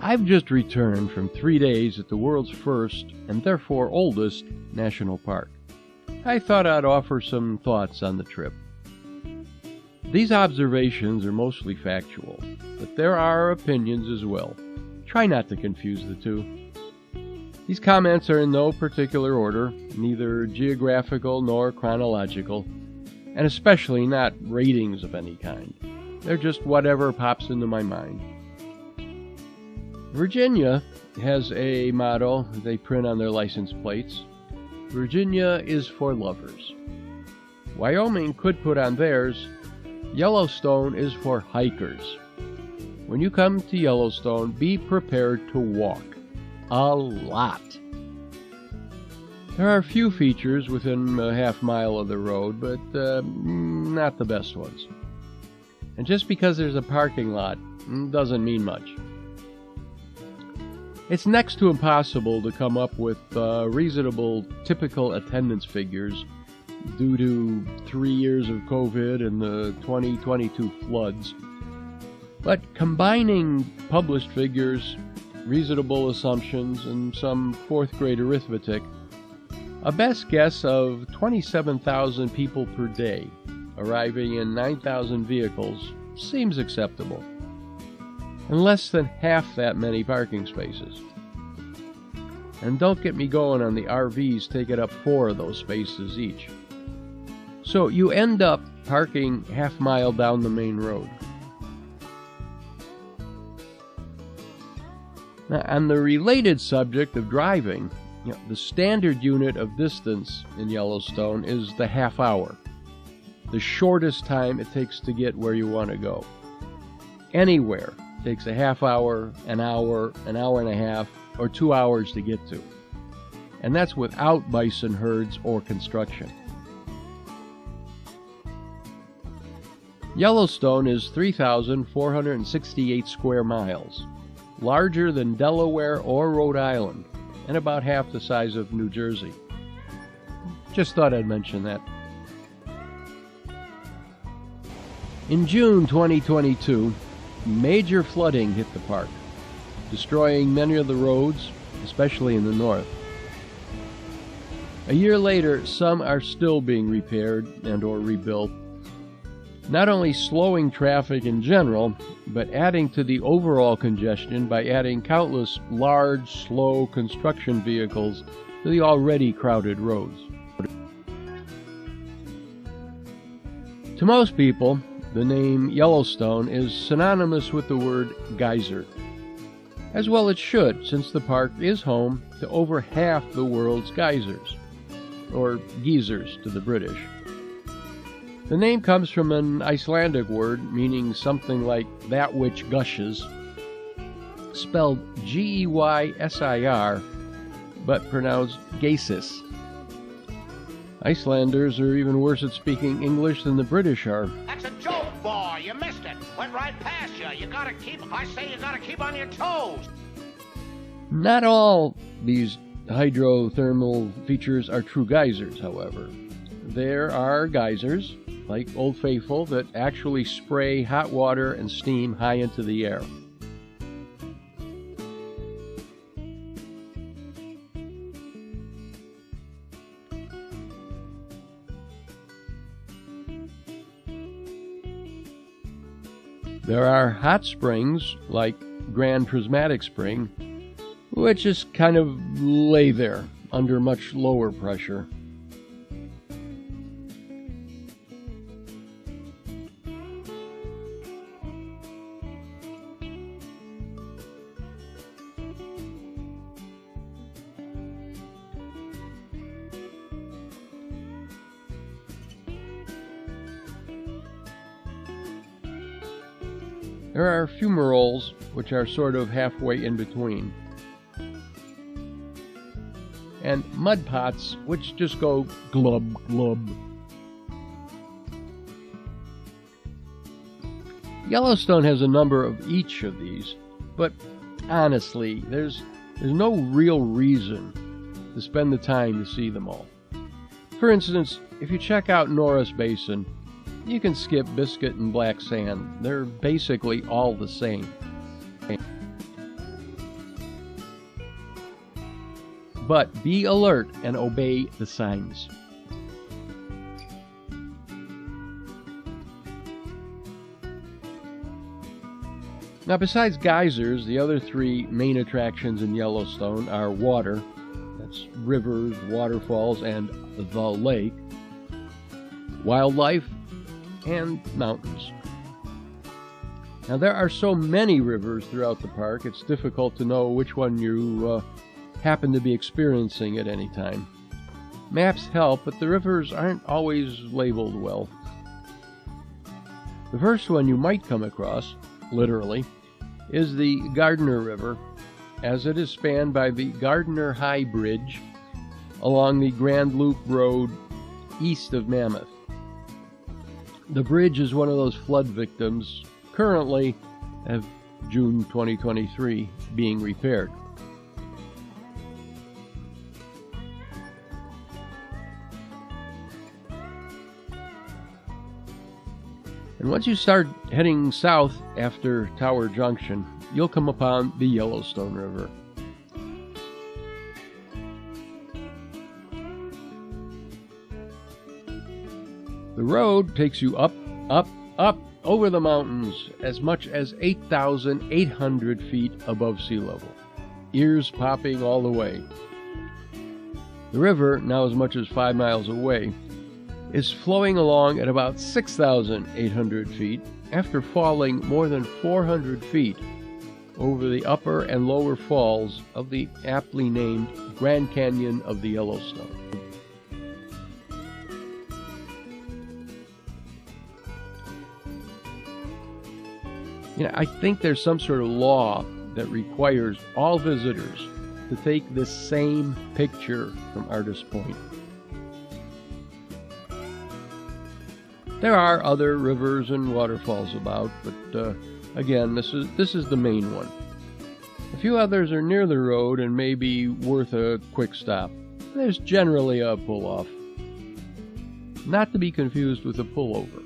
I've just returned from 3 days at the world's first, and therefore oldest, national park. I thought I'd offer some thoughts on the trip. These observations are mostly factual, but there are opinions as well. Try not to confuse the two. These comments are in no particular order, neither geographical nor chronological, and especially not ratings of any kind. They're just whatever pops into my mind. Virginia has a motto they print on their license plates. Virginia is for lovers. Wyoming could put on theirs, Yellowstone is for hikers. When you come to Yellowstone, be prepared to walk. A lot. There are a few features within a half mile of the road, but not the best ones. And just because there's a parking lot doesn't mean much. It's next to impossible to come up with reasonable typical attendance figures due to 3 years of COVID and the 2022 floods. But combining published figures, reasonable assumptions, and some fourth-grade arithmetic, a best guess of 27,000 people per day arriving in 9,000 vehicles seems acceptable. And less than half that many parking spaces. And don't get me going on the RVs taking up 4 of those spaces each. So you end up parking half mile down the main road. Now, on the related subject of driving, the standard unit of distance in Yellowstone is the half hour. The shortest time it takes to get where you want to go. Anywhere takes a half hour, an hour and a half, or 2 hours to get to. And that's without bison herds or construction. Yellowstone is 3,468 square miles, larger than Delaware or Rhode Island, and about half the size of New Jersey. Just thought I'd mention that. In June 2022, major flooding hit the park, destroying many of the roads, especially in the north. A year later, some are still being repaired and or rebuilt, not only slowing traffic in general, but adding to the overall congestion by adding countless large, slow construction vehicles to the already crowded roads. To most people, the name Yellowstone is synonymous with the word geyser. As well it should, since the park is home to over half the world's geysers, or geysers to the British. The name comes from an Icelandic word meaning something like that which gushes, spelled Geysir, but pronounced Geysis. Icelanders are even worse at speaking English than the British are. That's a joke, boy. You missed it. Went right past you. You gotta keep on your toes. Not all these hydrothermal features are true geysers, however. There are geysers, like Old Faithful, that actually spray hot water and steam high into the air. There are hot springs, like Grand Prismatic Spring, which just kind of lay there under much lower pressure. There are fumaroles, which are sort of halfway in between. And mud pots, which just go glub, glub. Yellowstone has a number of each of these, but honestly, there's no real reason to spend the time to see them all. For instance, if you check out Norris Basin, you can skip Biscuit and Black Sand. They're basically all the same. but be alert and obey the signs. Now, besides geysers, the other three main attractions in Yellowstone are water, that's rivers, waterfalls, and the lake, wildlife, and mountains. Now, there are so many rivers throughout the park, it's difficult to know which one you happen to be experiencing at any time. Maps help, but the rivers aren't always labeled well. The first one you might come across, literally, is the Gardner River, as it is spanned by the Gardner High Bridge along the Grand Loop Road east of Mammoth. The bridge is one of those flood victims currently, of June 2023, being repaired. And once you start heading south after Tower Junction, you'll come upon the Yellowstone River. The road takes you up, up, up over the mountains as much as 8,800 feet above sea level, ears popping all the way. The river, now as much as 5 miles away, is flowing along at about 6,800 feet after falling more than 400 feet over the upper and lower falls of the aptly named Grand Canyon of the Yellowstone. I think there's some sort of law that requires all visitors to take this same picture from Artist Point. There are other rivers and waterfalls about, but again, this is the main one. A few others are near the road and may be worth a quick stop. There's generally a pull-off, not to be confused with a pullover.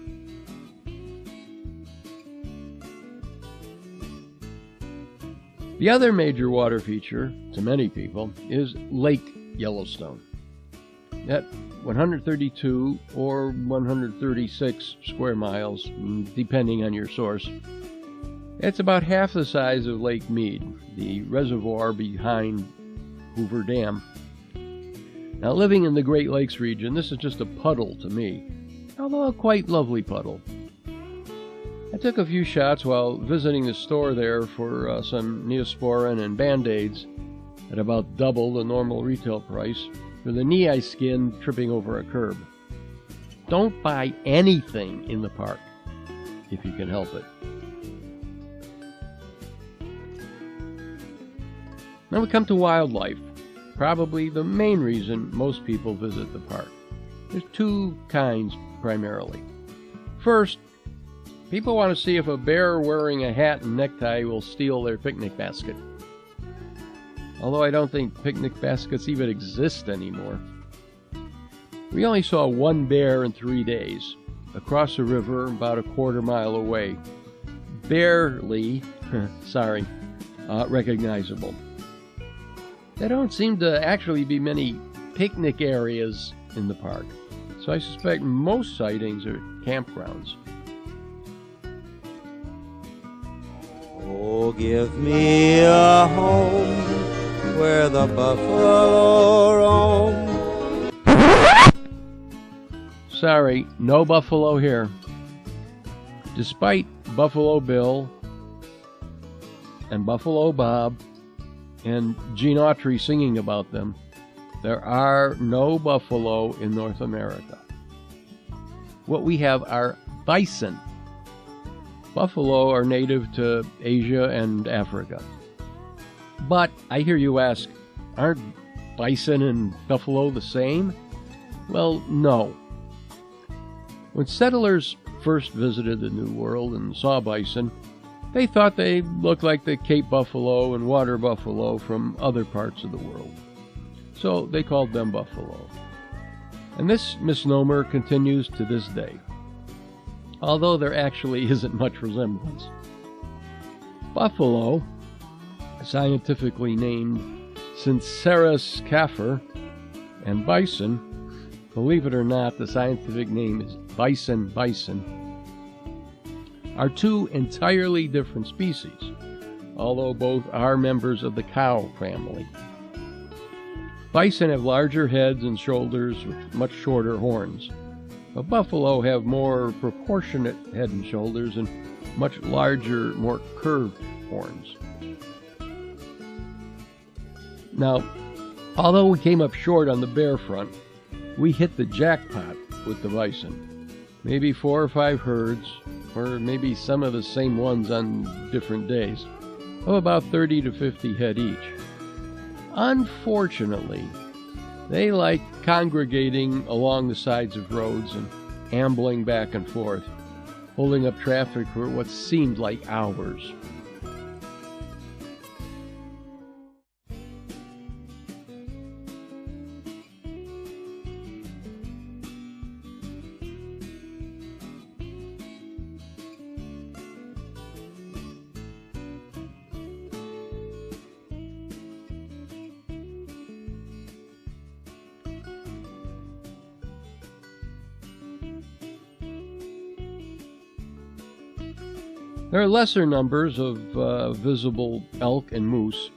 The other major water feature, to many people, is Lake Yellowstone. At 132 or 136 square miles, depending on your source, it's about half the size of Lake Mead, the reservoir behind Hoover Dam. Now, living in the Great Lakes region, this is just a puddle to me, although a quite lovely puddle. I took a few shots while visiting the store there for some Neosporin and Band-Aids at about double the normal retail price for the knee I skinned tripping over a curb. Don't buy anything in the park if you can help it. Now we come to wildlife, probably the main reason most people visit the park. There's two kinds primarily. First, people want to see if a bear wearing a hat and necktie will steal their picnic basket. Although I don't think picnic baskets even exist anymore. We only saw one bear in 3 days, across a river about a quarter mile away. Barely, recognizable. There don't seem to actually be many picnic areas in the park, so I suspect most sightings are campgrounds. Oh, give me a home where the buffalo roam. Sorry, no buffalo here. Despite Buffalo Bill and Buffalo Bob and Gene Autry singing about them, there are no buffalo in North America. What we have are bison. Buffalo are native to Asia and Africa. But I hear you ask, aren't bison and buffalo the same? Well, no. When settlers first visited the New World and saw bison, they thought they looked like the Cape buffalo and water buffalo from other parts of the world. So they called them buffalo. And this misnomer continues to this day, although there actually isn't much resemblance. Buffalo, scientifically named Cincerus kaffir, and bison. Believe it or not, the scientific name is bison, are two entirely different species, although both are members of the cow family. Bison have larger heads and shoulders with much shorter horns, but buffalo have more proportionate head and shoulders and much larger, more curved horns. Now, although we came up short on the bear front, we hit the jackpot with the bison. Maybe 4 or 5 herds, or maybe some of the same ones on different days, of about 30 to 50 head each. Unfortunately, they like congregating along the sides of roads and ambling back and forth, holding up traffic for what seemed like hours. There are lesser numbers of visible elk and moose,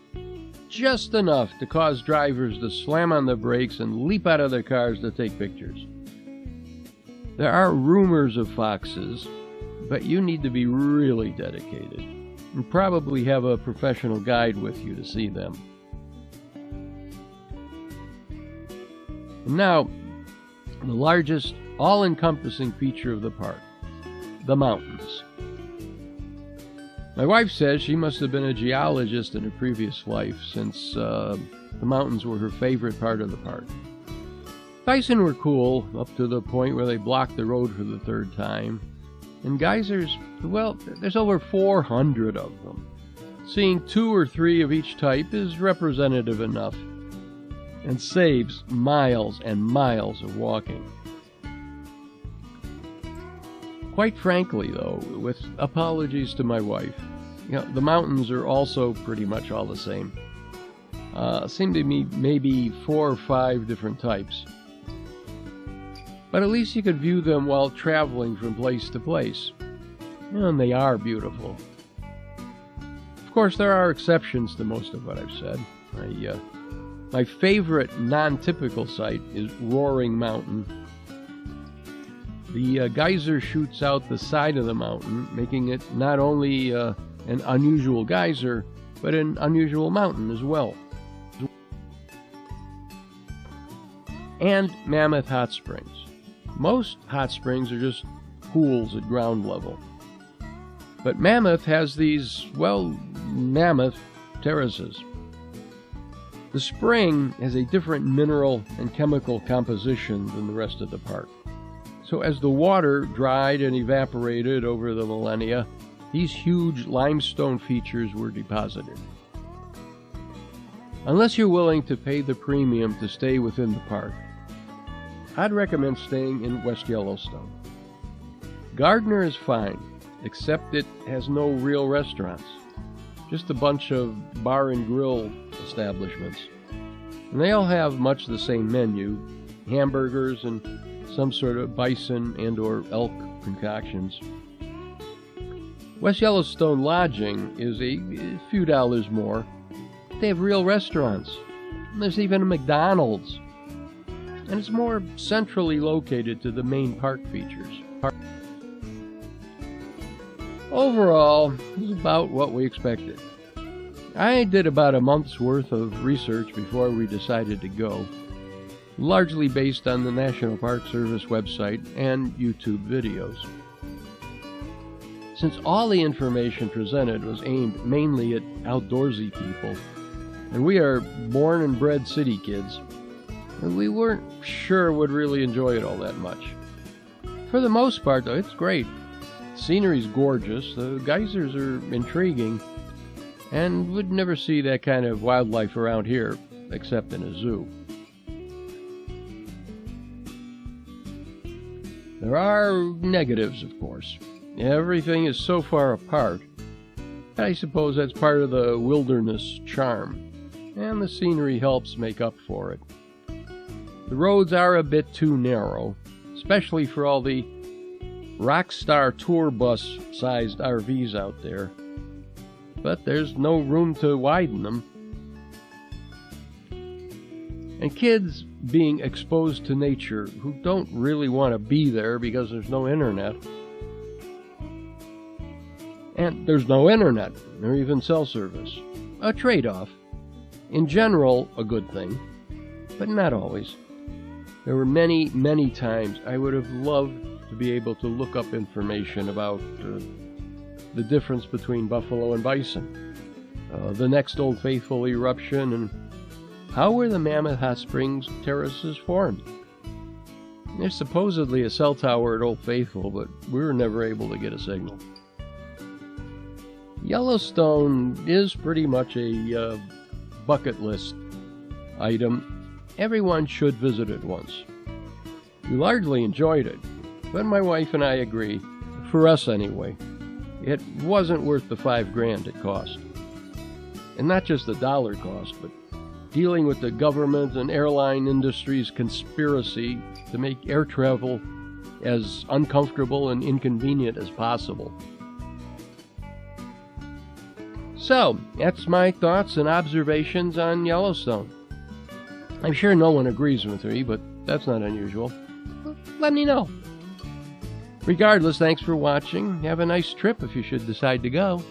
just enough to cause drivers to slam on the brakes and leap out of their cars to take pictures. There are rumors of foxes, but you need to be really dedicated and probably have a professional guide with you to see them. And now, the largest, all-encompassing feature of the park, the mountains. My wife says she must have been a geologist in a previous life, since the mountains were her favorite part of the park. Bison were cool, up to the point where they blocked the road for the 3rd time. And geysers, well, there's over 400 of them. Seeing 2 or 3 of each type is representative enough, and saves miles and miles of walking. Quite frankly, though, with apologies to my wife, the mountains are also pretty much all the same. Seem to me maybe 4 or 5 different types. But at least you could view them while traveling from place to place. And they are beautiful. Of course, there are exceptions to most of what I've said. My favorite non-typical site is Roaring Mountain. The geyser shoots out the side of the mountain, making it not only an unusual geyser, but an unusual mountain as well. And Mammoth Hot Springs. Most hot springs are just pools at ground level. But Mammoth has these, mammoth terraces. The spring has a different mineral and chemical composition than the rest of the park. So as the water dried and evaporated over the millennia, these huge limestone features were deposited. Unless you're willing to pay the premium to stay within the park, I'd recommend staying in West Yellowstone. Gardner is fine, except it has no real restaurants, just a bunch of bar and grill establishments. And they all have much the same menu, hamburgers and some sort of bison and or elk concoctions. West Yellowstone lodging is a few dollars more. They have real restaurants. There's even a McDonald's. And it's more centrally located to the main park features. Overall, it was about what we expected. I did about a month's worth of research before we decided to go, largely based on the National Park Service website and YouTube videos. Since all the information presented was aimed mainly at outdoorsy people, and we are born and bred city kids, we weren't sure would really enjoy it all that much. For the most part, though, it's great. The scenery's gorgeous, the geysers are intriguing, and would never see that kind of wildlife around here, except in a zoo. There are negatives, of course. Everything is so far apart. I suppose that's part of the wilderness charm. and the scenery helps make up for it. The roads are a bit too narrow, especially for all the Rockstar tour bus-sized RVs out there, but there's no room to widen them. And kids being exposed to nature who don't really want to be there because there's no internet. And there's no internet, or even cell service. A trade-off. In general, a good thing, but not always. There were many, many times I would have loved to be able to look up information about the difference between buffalo and bison, the next Old Faithful eruption, and how were the Mammoth Hot Springs terraces formed. There's supposedly a cell tower at Old Faithful, but we were never able to get a signal. Yellowstone is pretty much a bucket list item. Everyone should visit it once. We largely enjoyed it, but my wife and I agree, for us anyway, it wasn't worth the $5,000 it cost. And not just the dollar cost, but dealing with the government and airline industry's conspiracy to make air travel as uncomfortable and inconvenient as possible. So, that's my thoughts and observations on Yellowstone. I'm sure no one agrees with me, but that's not unusual. Let me know. Regardless, thanks for watching. Have a nice trip if you should decide to go.